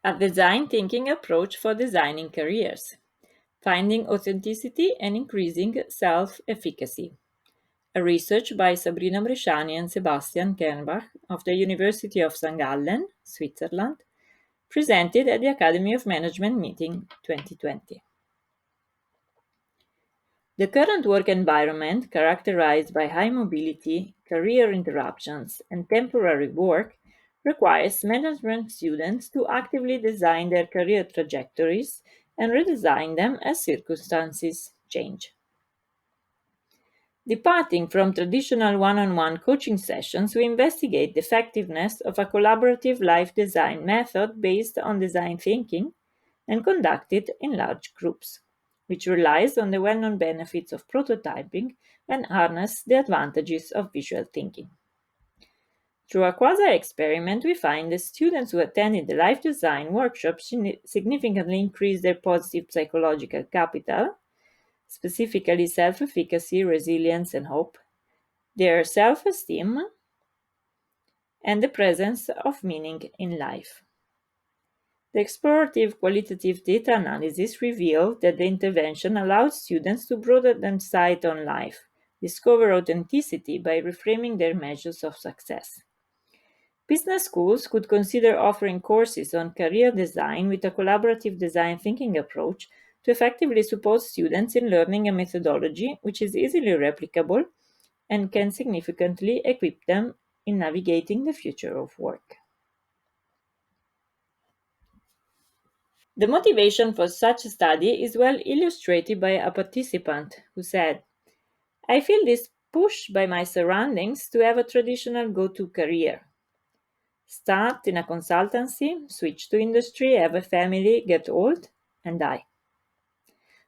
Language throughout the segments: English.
a design thinking approach for designing careers, finding authenticity and increasing self-efficacy. A research by Sabrina Bresciani and Sebastian Kernbach of the University of St. Gallen, Switzerland, presented at the Academy of Management meeting 2020. The current work environment, characterized by high mobility, career interruptions, and temporary work, requires management students to actively design their career trajectories and redesign them as circumstances change. Departing from traditional one on one coaching sessions, we investigate the effectiveness of a collaborative life design method based on design thinking and conducted in large groups, which relies on the well known benefits of prototyping and harness the advantages of visual thinking. Through a quasi-experiment, we find that students who attended the life design workshops significantly increased their positive psychological capital, specifically self-efficacy, resilience, and hope, their self-esteem, and the presence of meaning in life. The explorative qualitative data analysis revealed that the intervention allowed students to broaden their sight on life, discover authenticity by reframing their measures of success. Business schools could consider offering courses on career design with a collaborative design thinking approach to effectively support students in learning a methodology which is easily replicable and can significantly equip them in navigating the future of work. The motivation for such a study is well illustrated by a participant who said, I feel this push by my surroundings to have a traditional go to career. Start in a consultancy, switch to industry, have a family, get old, and die.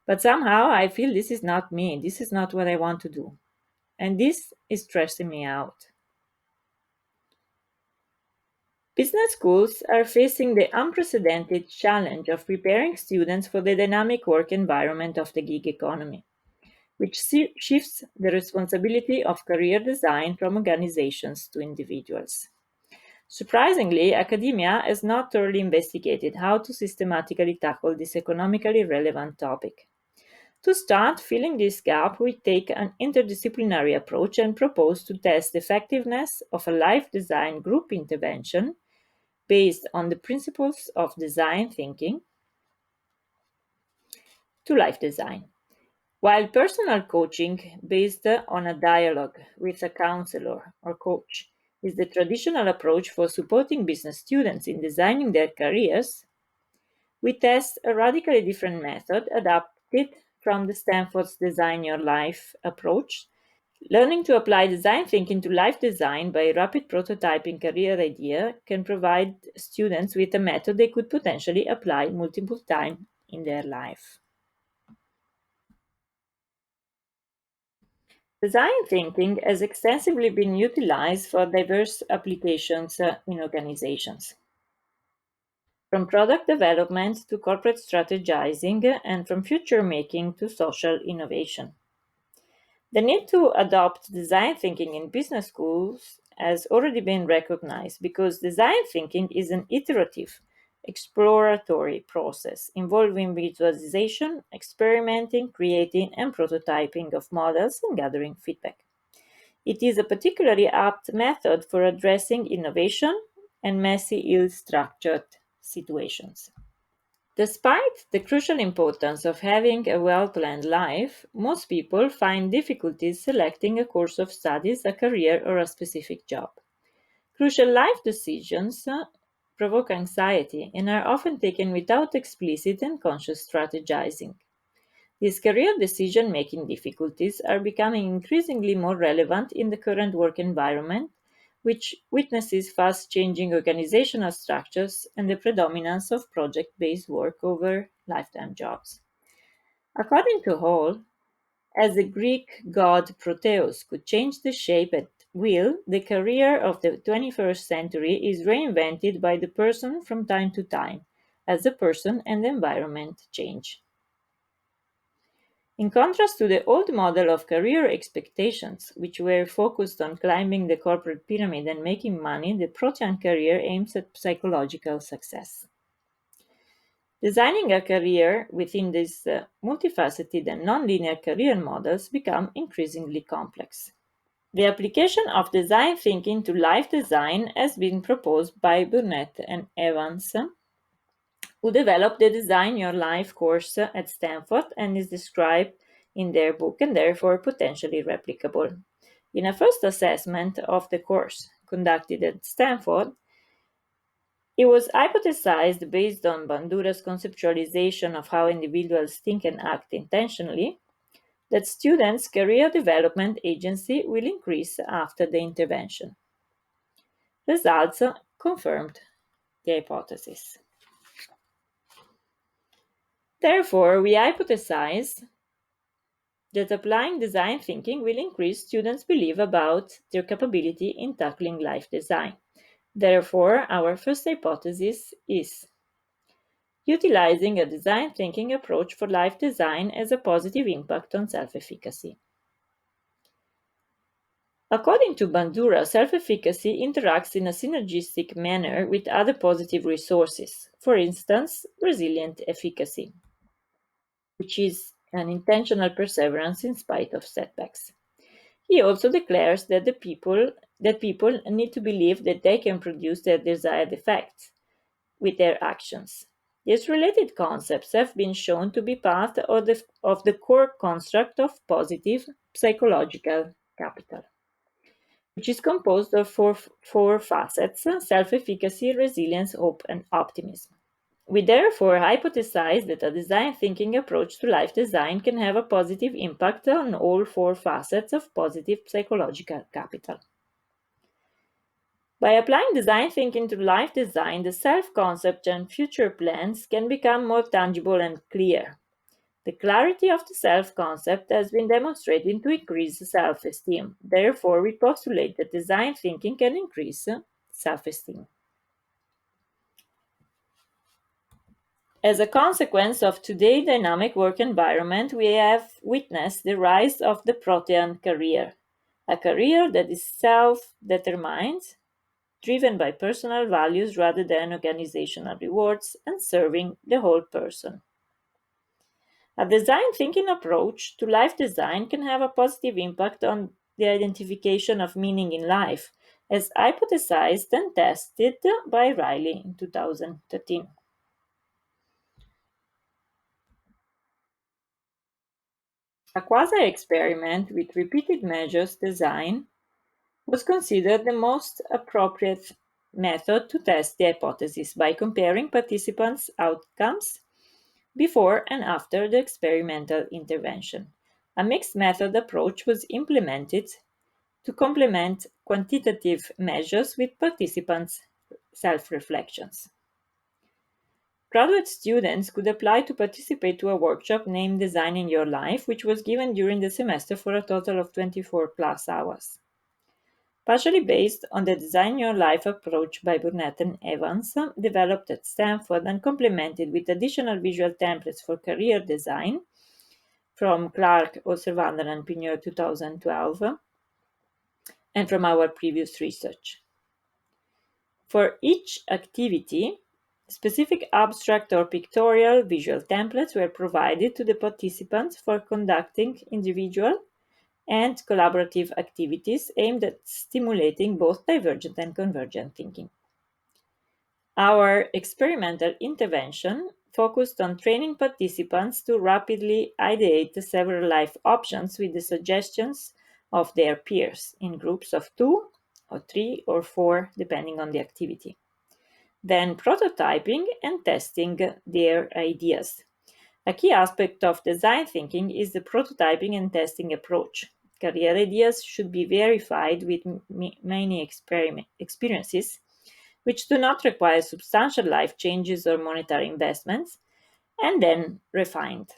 But somehow I feel this is not me, this is not what I want to do. And this is stressing me out. Business schools are facing the unprecedented challenge of preparing students for the dynamic work environment of the gig economy, which shifts the responsibility of career design from organizations to individuals. Surprisingly, academia has not thoroughly investigated how to systematically tackle this economically relevant topic. To start filling this gap, we take an interdisciplinary approach and propose to test the effectiveness of a life design group intervention based on the principles of design thinking to life design. While personal coaching based on a dialogue with a counselor or coach is the traditional approach for supporting business students in designing their careers, we test a radically different method adapted from the Stanford's Design Your Life approach. Learning to apply design thinking to life design by rapid prototyping career idea can provide students with a method they could potentially apply multiple times in their life. Design thinking has extensively been utilized for diverse applications in organizations, from product development to corporate strategizing and from future making to social innovation. The need to adopt design thinking in business schools has already been recognized because design thinking is an iterative, exploratory process involving visualization, experimenting, creating, and prototyping of models and gathering feedback. It is a particularly apt method for addressing innovation and messy, ill structured situations. Despite the crucial importance of having a well planned life, most people find difficulties selecting a course of studies, a career, or a specific job. Crucial life decisions provoke anxiety and are often taken without explicit and conscious strategizing. These career decision making difficulties are becoming increasingly more relevant in the current work environment, which witnesses fast changing organizational structures and the predominance of project based work over lifetime jobs. According to Hall, as the Greek god Proteus could change the shape at will, the career of the 21st century is reinvented by the person from time to time, as the person and the environment change. In contrast to the old model of career expectations, which were focused on climbing the corporate pyramid and making money, the Protean career aims at psychological success. Designing a career within these multifaceted and nonlinear career models become increasingly complex. The application of design thinking to life design has been proposed by Burnett and Evans, who developed the Design Your Life course at Stanford and is described in their book and therefore potentially replicable. In a first assessment of the course conducted at Stanford, it was hypothesized based on Bandura's conceptualization of how individuals think and act intentionally that students' career development agency will increase after the intervention. Results confirmed the hypothesis. Therefore, we hypothesize that applying design thinking will increase students' belief about their capability in tackling life design. Therefore, our first hypothesis is utilizing a design thinking approach for life design has a positive impact on self-efficacy. According to Bandura, self-efficacy interacts in a synergistic manner with other positive resources, for instance, resilient efficacy, which is an intentional perseverance in spite of setbacks. He also declares that people need to believe that they can produce their desired effects with their actions. These related concepts have been shown to be part of the core construct of positive psychological capital, which is composed of four facets: self efficacy, resilience, hope, and optimism. We therefore hypothesize that a design thinking approach to life design can have a positive impact on all four facets of positive psychological capital. By applying design thinking to life design, the self concept and future plans can become more tangible and clear. The clarity of the self concept has been demonstrated to increase self esteem. Therefore, we postulate that design thinking can increase self esteem. As a consequence of today's dynamic work environment, we have witnessed the rise of the protean career, a career that is self determined, driven by personal values rather than organizational rewards, and serving the whole person. A design thinking approach to life design can have a positive impact on the identification of meaning in life, as hypothesized and tested by Riley in 2013. A quasi experiment with repeated measures design was considered the most appropriate method to test the hypothesis by comparing participants' outcomes before and after the experimental intervention. A mixed method approach was implemented to complement quantitative measures with participants' self reflections. Graduate students could apply to participate to a workshop named Designing Your Life, which was given during the semester for a total of 24 class hours. Partially based on the Design Your Life approach by Burnett and Evans, developed at Stanford and complemented with additional visual templates for career design from Clark, Osterwander, and Pigneur 2012, and from our previous research. For each activity, specific abstract or pictorial visual templates were provided to the participants for conducting individual and collaborative activities aimed at stimulating both divergent and convergent thinking. Our experimental intervention focused on training participants to rapidly ideate several life options with the suggestions of their peers in groups of two or three or four, depending on the activity. Then prototyping and testing their ideas. A key aspect of design thinking is the prototyping and testing approach. Career ideas should be verified with many experiences, which do not require substantial life changes or monetary investments, and then refined.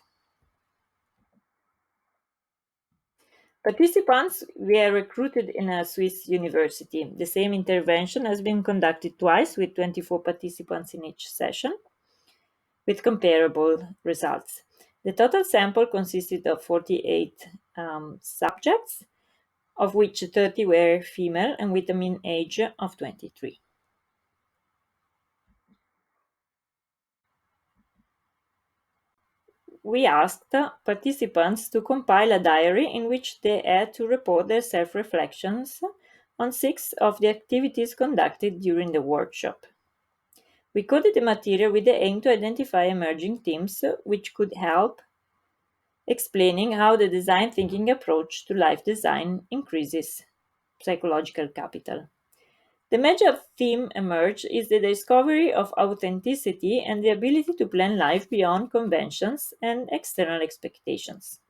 Participants were recruited in a Swiss university. The same intervention has been conducted twice with 24 participants in each session, with comparable results. The total sample consisted of 48 subjects, of which 30 were female and with a mean age of 23. we asked participants to compile a diary in which they had to report their self reflections on 6 of the activities conducted during the workshop. We coded the material with the aim to identify emerging themes which could help explaining how the design thinking approach to life design increases psychological capital. The major theme emerged is the discovery of authenticity and the ability to plan life beyond conventions and external expectations.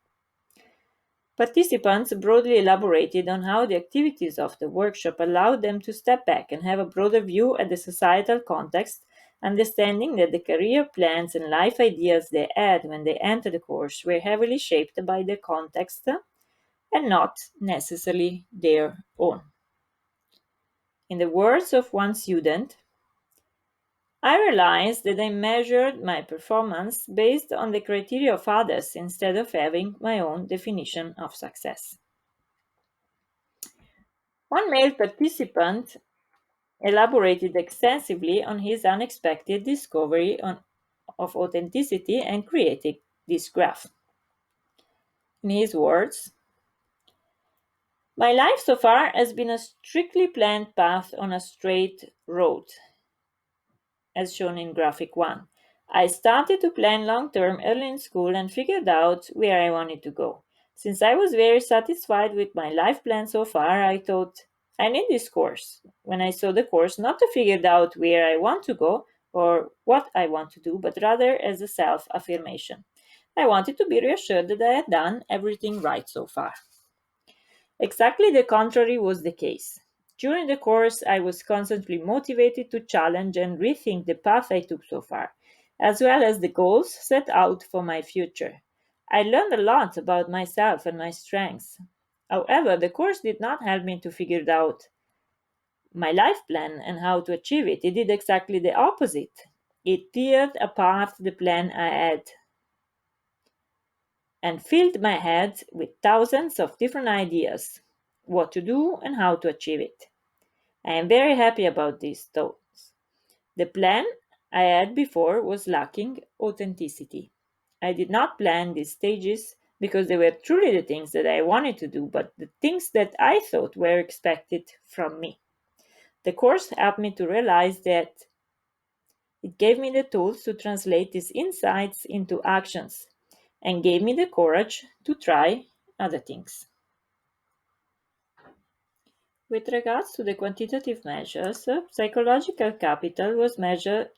Participants broadly elaborated on how the activities of the workshop allowed them to step back and have a broader view at the societal context, understanding that the career plans and life ideas they had when they entered the course were heavily shaped by the context and not necessarily their own. In the words of one student, I realized that I measured my performance based on the criteria of others instead of having my own definition of success. One male participant elaborated extensively on his unexpected discovery of authenticity and created this graph. In his words, my life so far has been a strictly planned path on a straight road, as shown in graphic 1. I started to plan long term early in school and figured out where I wanted to go. Since I was very satisfied with my life plan so far, I thought, I need this course. When I saw the course, not to figure out where I want to go or what I want to do, but rather as a self affirmation. I wanted to be reassured that I had done everything right so far. Exactly the contrary was the case. During the course, I was constantly motivated to challenge and rethink the path I took so far, as well as the goals set out for my future. I learned a lot about myself and my strengths. However, the course did not help me to figure out my life plan and how to achieve it. It did exactly the opposite. It teared apart the plan I had and filled my head with thousands of different ideas what to do and how to achieve it. I am very happy about these thoughts. The plan I had before was lacking authenticity. I did not plan these stages because they were truly the things that I wanted to do, but the things that I thought were expected from me. The course helped me to realize that it gave me the tools to translate these insights into actions and gave me the courage to try other things. With regards to the quantitative measures, psychological capital was measured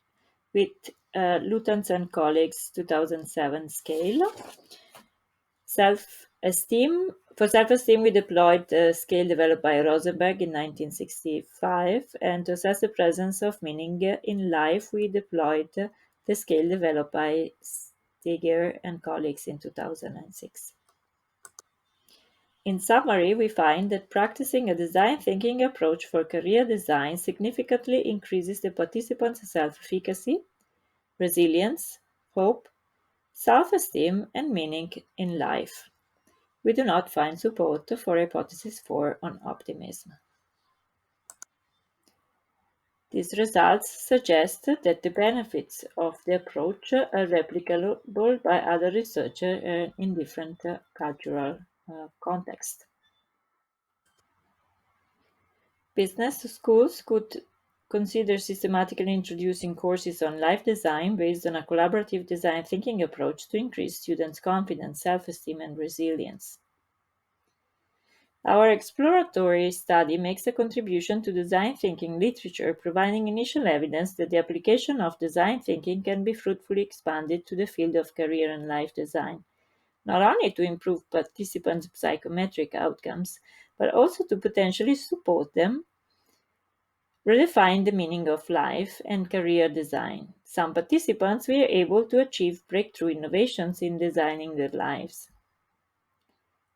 with Lutyens and colleagues 2007 scale. For self-esteem, we deployed the scale developed by Rosenberg in 1965, and to assess the presence of meaning in life, we deployed the scale developed by Steger and colleagues in 2006. In summary, we find that practicing a design thinking approach for career design significantly increases the participants' self-efficacy, resilience, hope, self-esteem, and meaning in life. We do not find support for hypothesis 4 on optimism. These results suggest that the benefits of the approach are replicable by other researchers in different cultural contexts. Business schools could consider systematically introducing courses on life design based on a collaborative design thinking approach to increase students' confidence, self-esteem, and resilience. Our exploratory study makes a contribution to design thinking literature, providing initial evidence that the application of design thinking can be fruitfully expanded to the field of career and life design, not only to improve participants' psychometric outcomes, but also to potentially support them redefine the meaning of life and career design. Some participants were able to achieve breakthrough innovations in designing their lives.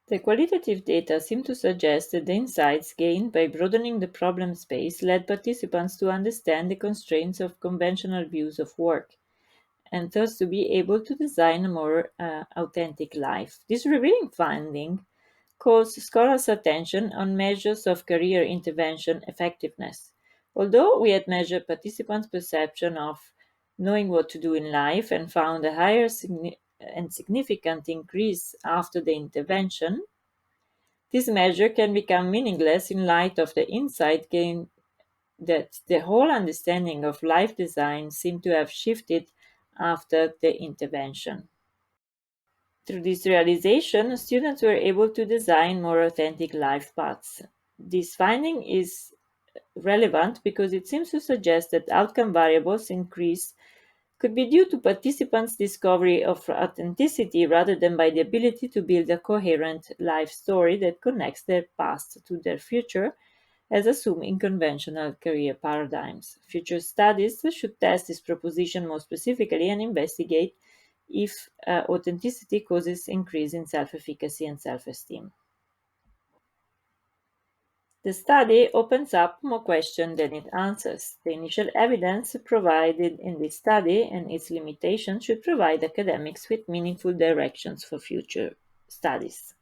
The qualitative data seem to suggest that the insights gained by broadening the problem space led participants to understand the constraints of conventional views of work and thus to be able to design a more authentic life. This revealing finding calls scholars' attention on measures of career intervention effectiveness. Although we had measured participants' perception of knowing what to do in life and found a higher and significant increase after the intervention, this measure can become meaningless in light of the insight gained that the whole understanding of life design seemed to have shifted after the intervention. Through this realization, students were able to design more authentic life paths. This finding is relevant because it seems to suggest that outcome variables increase could be due to participants' discovery of authenticity rather than by the ability to build a coherent life story that connects their past to their future, as assumed in conventional career paradigms. Future studies should test this proposition more specifically and investigate if authenticity causes increase in self-efficacy and self-esteem. The study opens up more questions than it answers. The initial evidence provided in this study and its limitations should provide academics with meaningful directions for future studies.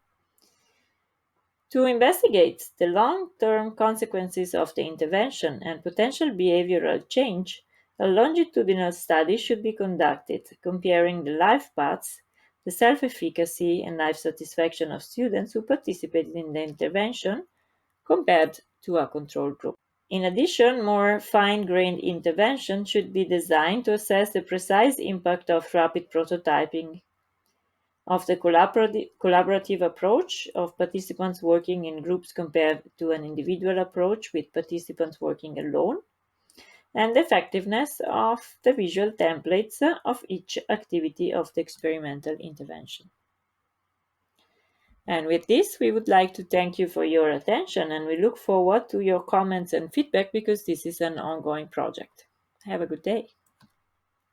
To investigate the long-term consequences of the intervention and potential behavioral change, a longitudinal study should be conducted, comparing the life paths, the self-efficacy, and life satisfaction of students who participated in the intervention compared to a control group. In addition, more fine-grained intervention should be designed to assess the precise impact of rapid prototyping, of the collaborative approach of participants working in groups compared to an individual approach with participants working alone, and the effectiveness of the visual templates of each activity of the experimental intervention. And with this, we would like to thank you for your attention and we look forward to your comments and feedback because this is an ongoing project. Have a good day.